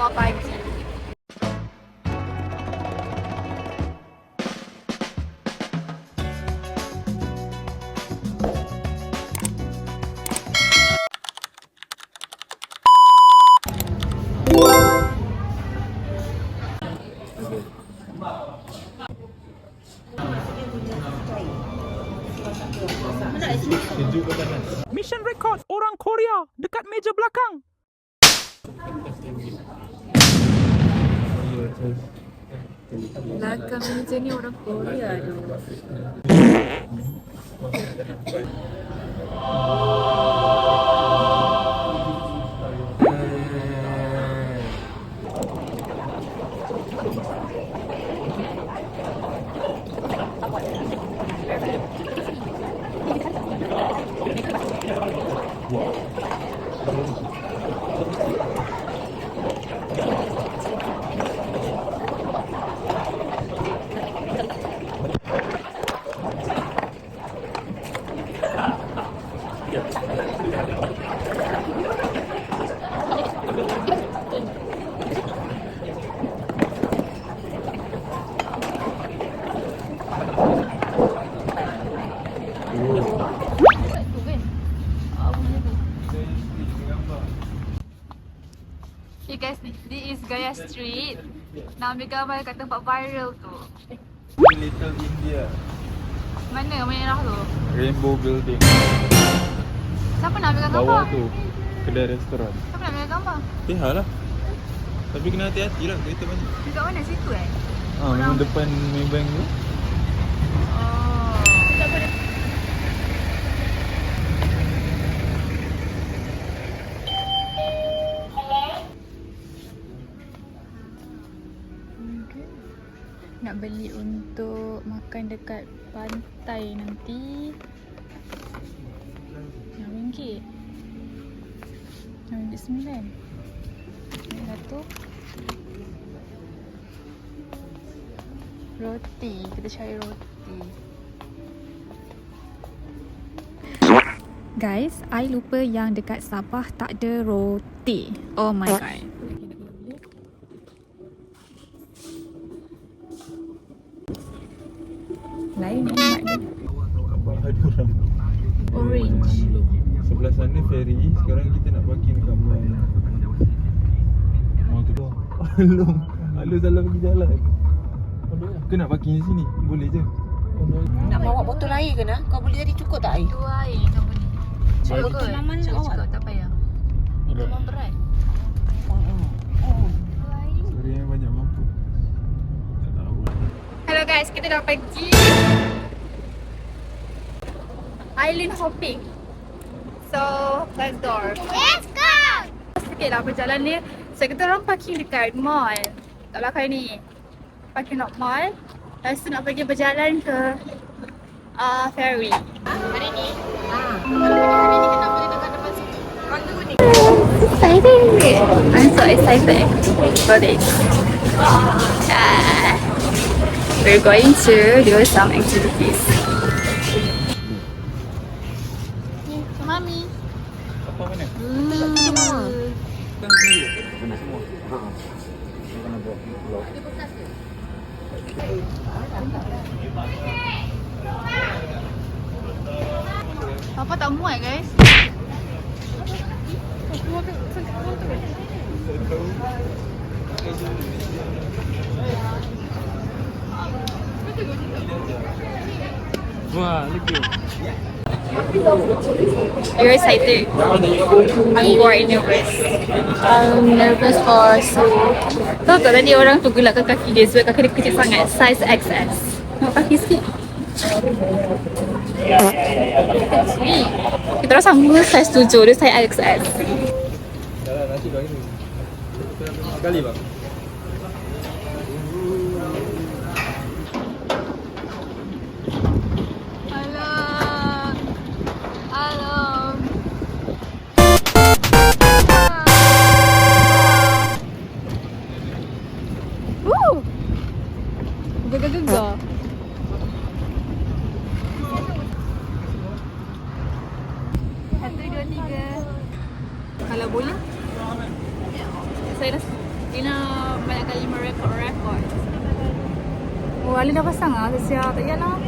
tengah pagi. Mission record orang Korea dekat meja belakang. Belakang meja ni orang Korea tu. Okay guys, this is Gaya Street. Nak ambil gambar kat tempat viral tu. Little India, Mana merah tu? Rainbow Building. Siapa nak ambil gambar? Bawah tu, kedai restoran. Siapa nak ambil gambar? Tihar lah. Tapi kena hati-hati lah, kereta banyak. Dekat mana situ Memang depan Maybank tu. Oh. Nak beli untuk makan dekat pantai nanti RM6. RM9. Satu roti, kita cari roti. Guys, I lupa yang dekat Sabah tak ada roti. Oh my god. Lain emak dia. Abang ada orang. Orange. Sebelah sana ferry, sekarang kita nak parking dekat bawah. Mau tu dah. Alung salah pergi jalan. Ke nak parking di sini? Boleh je. Nak bawa botol air ke nak? Kau boleh jadi cukup tak air? Dua air kamu ni. Cukup kot. Maman nak bawa? Cukup, tak payah. Memang berat. Sorry yang banyak mampu. Tak tahu lah. Hello guys, kita dah pergi island hopping. So, let's go. Let's go! Sikit lah perjalanan ni. So, kita orang parking dekat mall. Kat belakang ni. Parking lot mall. Lepas tu nak pergi berjalan ke ferry. Hari ni? Hari ni kita boleh dekat depan situ. Pandu ni. Excited! I'm so excited for this. We're going to do some activities. Mami. Apa mana? Papa tak muat guys. Wah, lucu. Are you excited? I'm bored nervous. I'm nervous for tahu tak tadi orang tu gelakkan kaki dia sebab kaki dia kecil sangat. Size XS. Nampak kaki sikit. Kita orang sama size 7, dia size XS. Dah lah, nasi bagi ni. Sekali bang. Gegar-gegar. Satu, dua, tiga. Kalau boleh saya rasa Dina banyak kali merekod. Oh, Alin dah pasang ah, siap. Tak payahlah.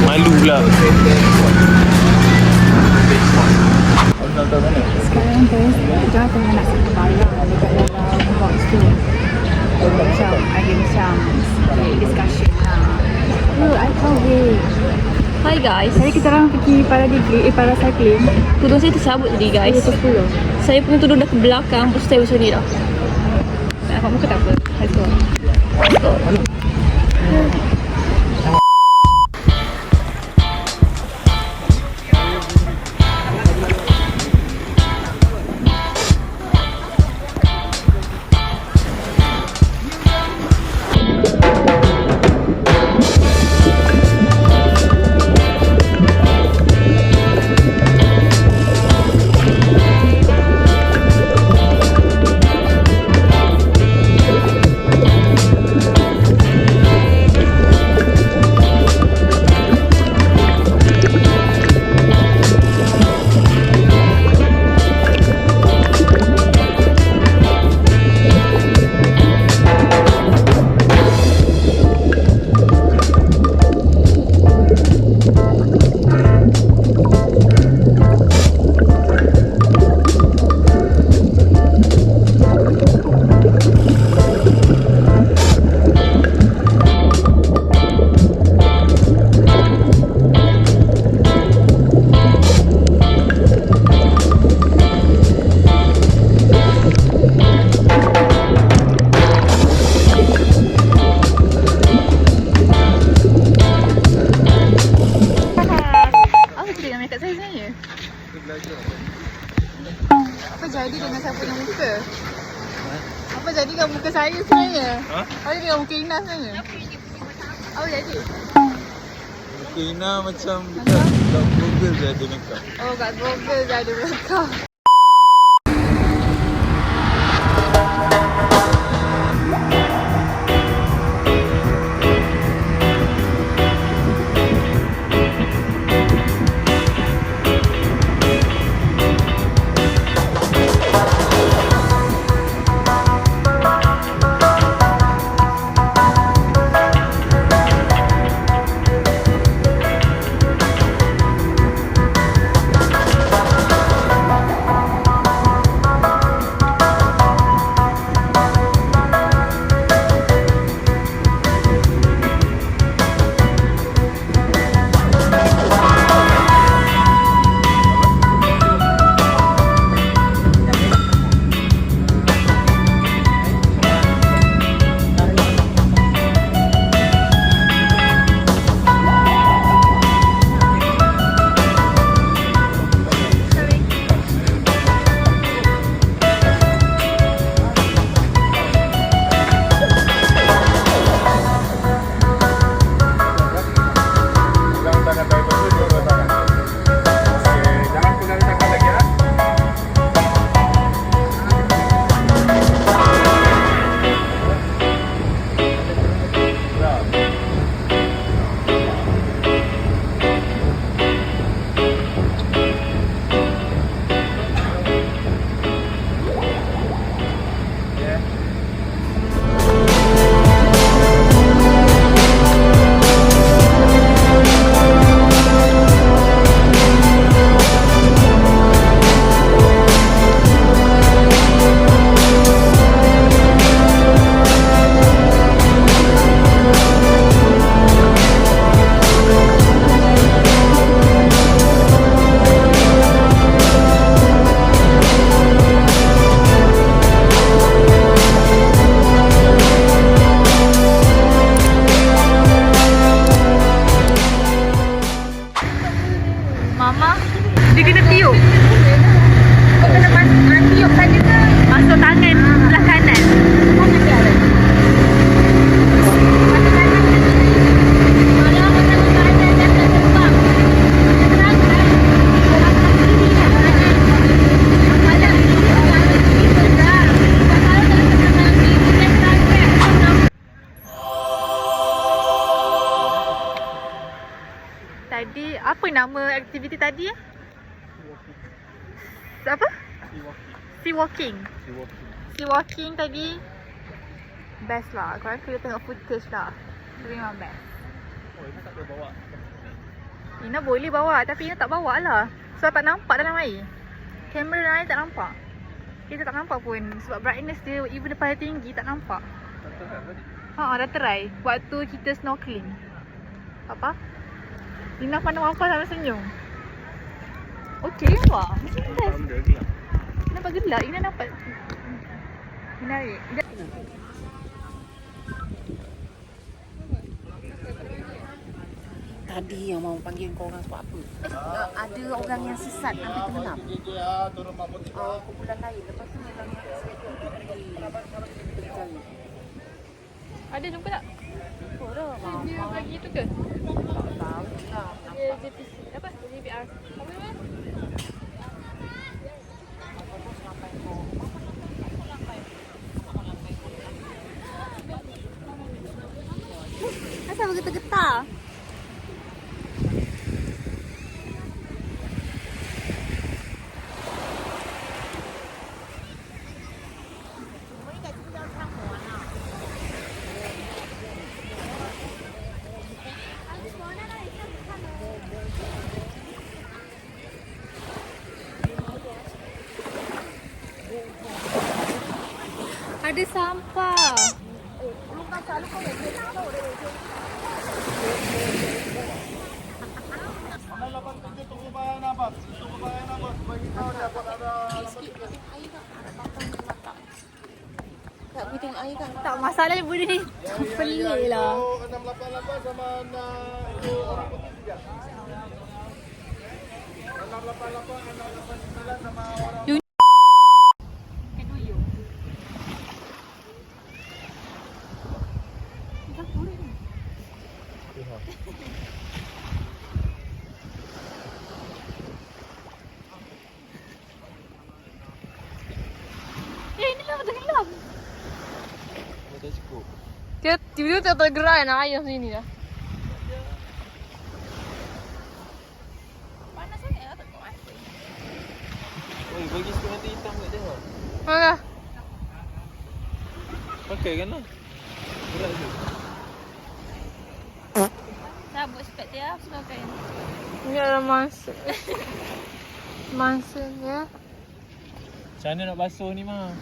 Malu pula. Sekarang guys, kita tengah nak satu barang dekat dalam box tu. Macam ada macam discussion lah. Oh, I can't wait. Hi guys. Hari kita orang pergi paracycling. Tudung saya tercabut tadi guys. Pukul 10. Saya punya tudung dah ke belakang, lepas tu saya macam ni dah. Nak nampak muka tak apa. Let's go. saya sebenarnya. Ha? Saya dengan muka Ina sebenarnya. Apa jadi? Muka Ina macam dekat Google je ada makeup. Oh, kat Google dah ada belakang. Mama, dia kena tiup. Kau kena tiup saja ke? Masuk tangan sebelah kanan. Tadi apa nama aktiviti tadi? Apa? Sea walking. Sea walking tadi best lah. Korang kena tengok footage lah. Itu memang best. Oh, Ina tak boleh bawa. Ina boleh bawa tapi Ina tak bawa lah. Sebab tak nampak dalam air. Kamera dalam air tak nampak. Kita tak nampak pun sebab brightness dia even depan tinggi tak nampak. Dah try waktu kita snorkeling. Apa? Ina pandang apa sampai senyum. Okey nampak. Nampak gelap. Ina nampak. Menarik. Tadi yang mau panggil kau orang sebab apa? Ada orang yang sesat ambil tenggelam. Kumpulan lain. Lepas tu orang yang sesat tu pergi. Ada jumpa tak? Dia bagi tu ke? Tak tahu lah. Dia JPC. Apa? JPR. Apa nama? Asal bergetar-getar? Ada sampah. Tak boleh tengok air kan? Tak masalah benda ni. Pelik lah. 688 sama itu orang putih juga. 688, 689 sama orang Ini lah tenggelam. Tak cukup. Dia tiba-tiba tergerak nak air sini dah. Panas sangat lah tak kuat mati. Oi, bagi sikit mati hitam kat dia. Mana? Pakai kan lah. Berat je. Sabut spek dia, semua kain. Ini adalah mangsa. Mangsa ya. Macam mana nak basuh ni mah?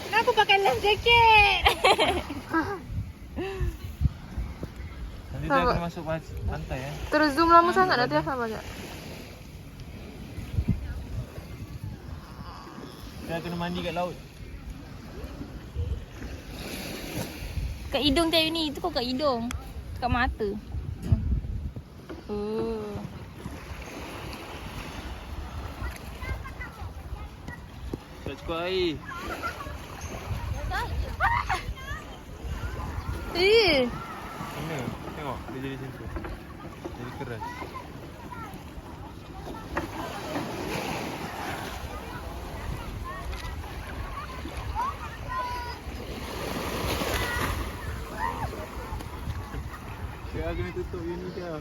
Kenapa pakai life jacket? Nanti dia akan masuk pantai Terus zoom lama sangat dah dia apa je. Dia kena mandi kat laut. Kat hidung tadi ni, itu kau kat hidung. Kat mata. Tak cukup air. Mana? Tengok, dia jadi macam tu. Jadi keras. Dia kena tutup unit dia.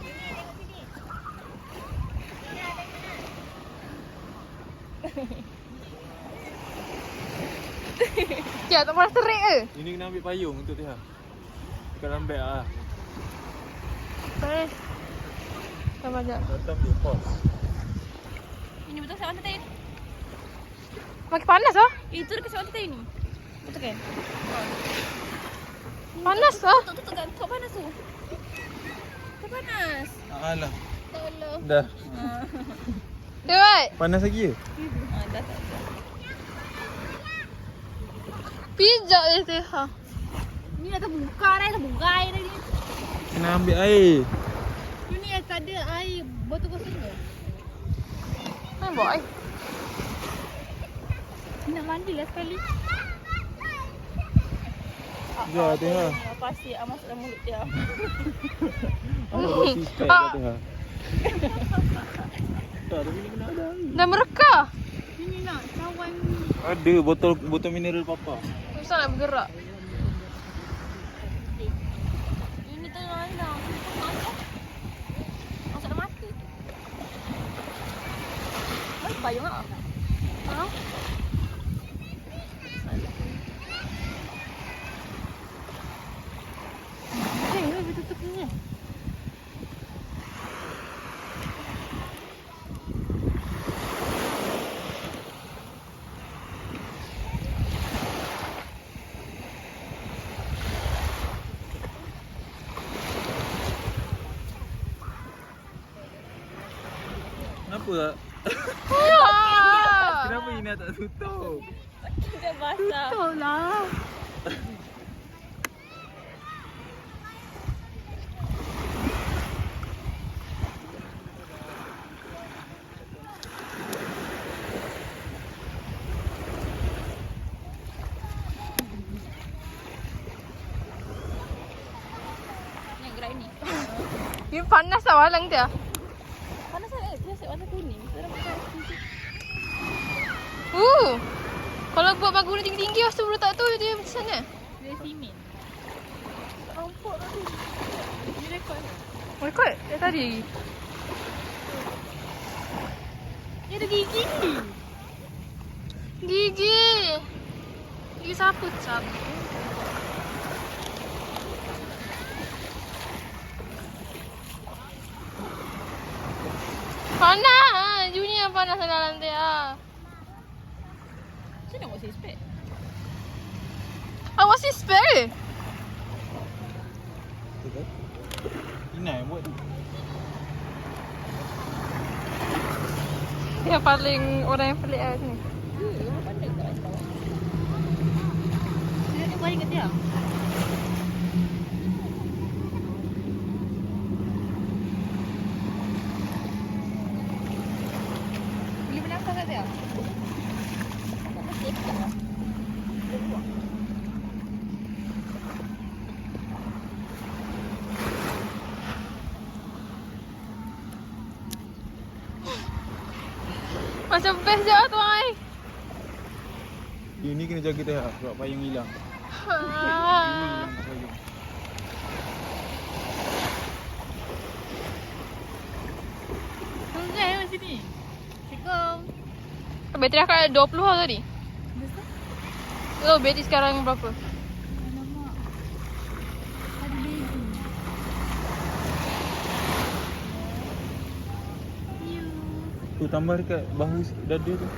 Ya, tak pernah terik ke? Ini kena ambil payung untuk dia. Dekat dalam beg lah. Baik. Sama je. Datang dia pause. Ini betul saya tadi. Makin panas ah? Itu dekat saya tadi ni. Betul kan? Panas ah? Tutup kan? Kau panas tu. Kau panas. Alah. Tolong. Dah. Ya, baik. Panas lagi ke? Dah tak. Pijak je tu. Ha. Ni dah terbuka dah, terbuka air tadi. Kena ambil air. Ni tak ada air botol kosong ke? Mana bawa air? Nak mandi lah sekali. Sekejap tengok. Pasti masuk dalam mulut dia. Apa basi spek kat tengah? Tak, tapi ni kena ada air. Dah merekah. Ini nak cawan. Ada botol mineral papa. Susah nak bergerak. Ini tu nak masuk dalam mata. Mana payung ah? Ha? Tutup ni. Kenapa tak? Kenapa Ina tak tutup? Dia basah. Betul lah. Yang gerak ni. Ini panas tak walang dia? Panas sangat. Dia asyik warna kuning. Dia macam Kalau buat bangunan tinggi-tinggi lepas tu letak tu dia macam sana. dia simen. Nampak tadi. Ni rekod. Rekod dia tadi. Dia ada gigi. Gigi. Gigi sapu cap. Panas. Juni yang panas dalam dia. Macam mana buat saya spek? Awak si spell. Ina yang buat tu. Dia paling orang yang pelik lah ni. Dia ada balik kat dia. Boleh bernafas kat dia? Macam best je lah tuan. Ini kena jaga dah sebab payung hilang. Ha. Payung. Sungai macam ni. Assalamualaikum. Bateri akak ada 20 lah tadi. Oh, bateri sekarang berapa? Alamak. Ada baby. Tu tambah dekat bahu dada tu.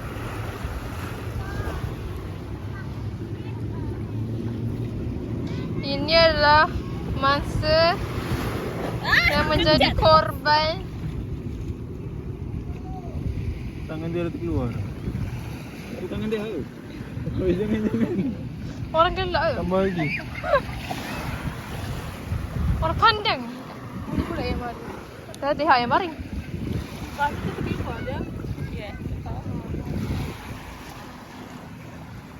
Ini adalah mangsa yang menjadi korban. Tangan dia dah terkeluar. Tu tangan dia ke? Oh, jangan. Orang gelak ke? Tambah lagi. Orang pandang. Ini pula yang malu. Tadi yang baring.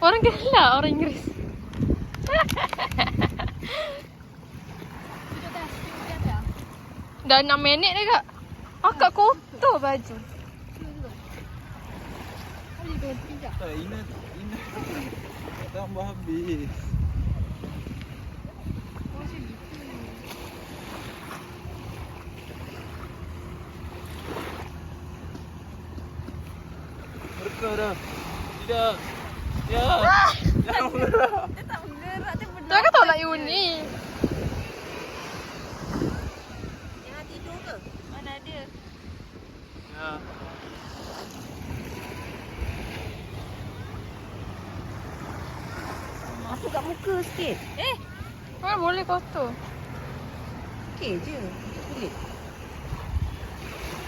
Orang gelak, orang Inggeris. Dah 6 minit dah kak. Akak kotor baju. Tak, Ina tambah habis. Mereka dah. Tidak. Ya. Jangan bergerak. Tu kan tolak uni. Jangan tidur ke? Mana ada? Ya. Masuk kat muka sikit. Mana boleh kotor. Okey je. Kulit.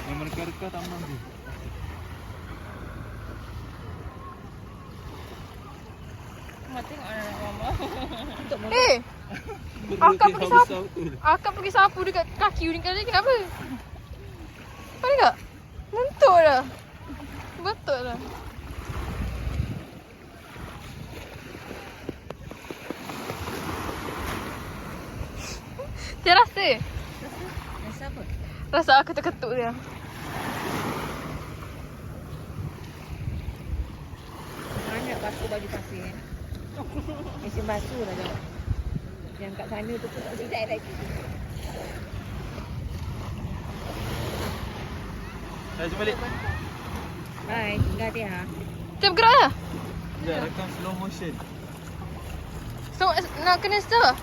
Yang mereka-reka tambah tu. Akak pergi sapu. Akak pergi sapu dekat kaki uni kali kenapa? Apa tak? Lentuk dah. Betul lah. Dia rasa? Rasa apa? Rasa aku ketuk dia. Mana nak basuh baju pasir kan? Mesin basuh dah jauh. Yang kat sana tu pun tak sedap lagi. Jom balik. Bye, tinggal dia ha. Kita bergerak lah. Dah rekam slow motion. So, nak kena stop.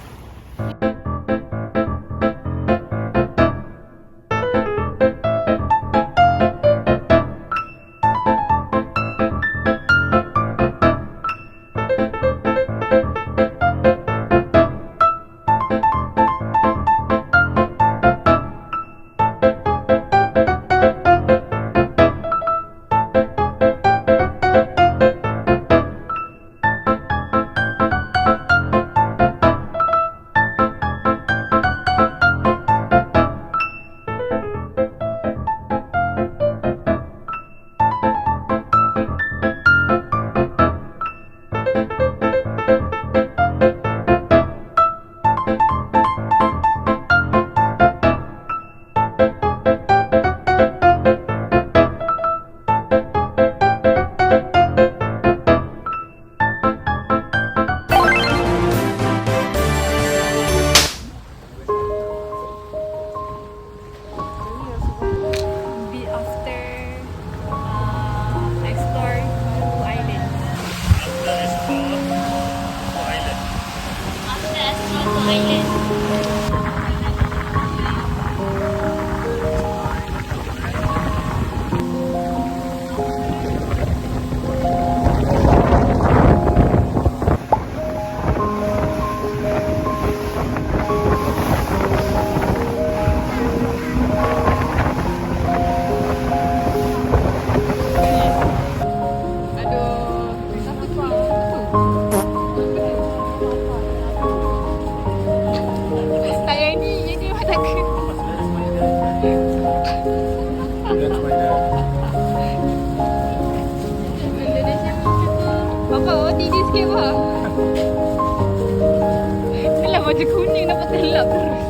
baju kuning dapat telap terus.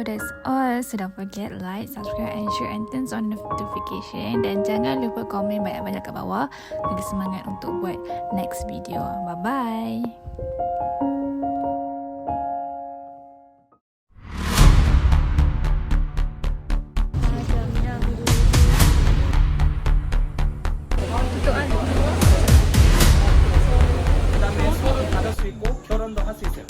So that's all. So don't forget like, subscribe and share and turn on notification. Dan jangan lupa komen banyak-banyak kat bawah. Bagi semangat untuk buat next video. Bye-bye. 그다음에 수업을 받을 수 있고 결혼도 할 수 있어요.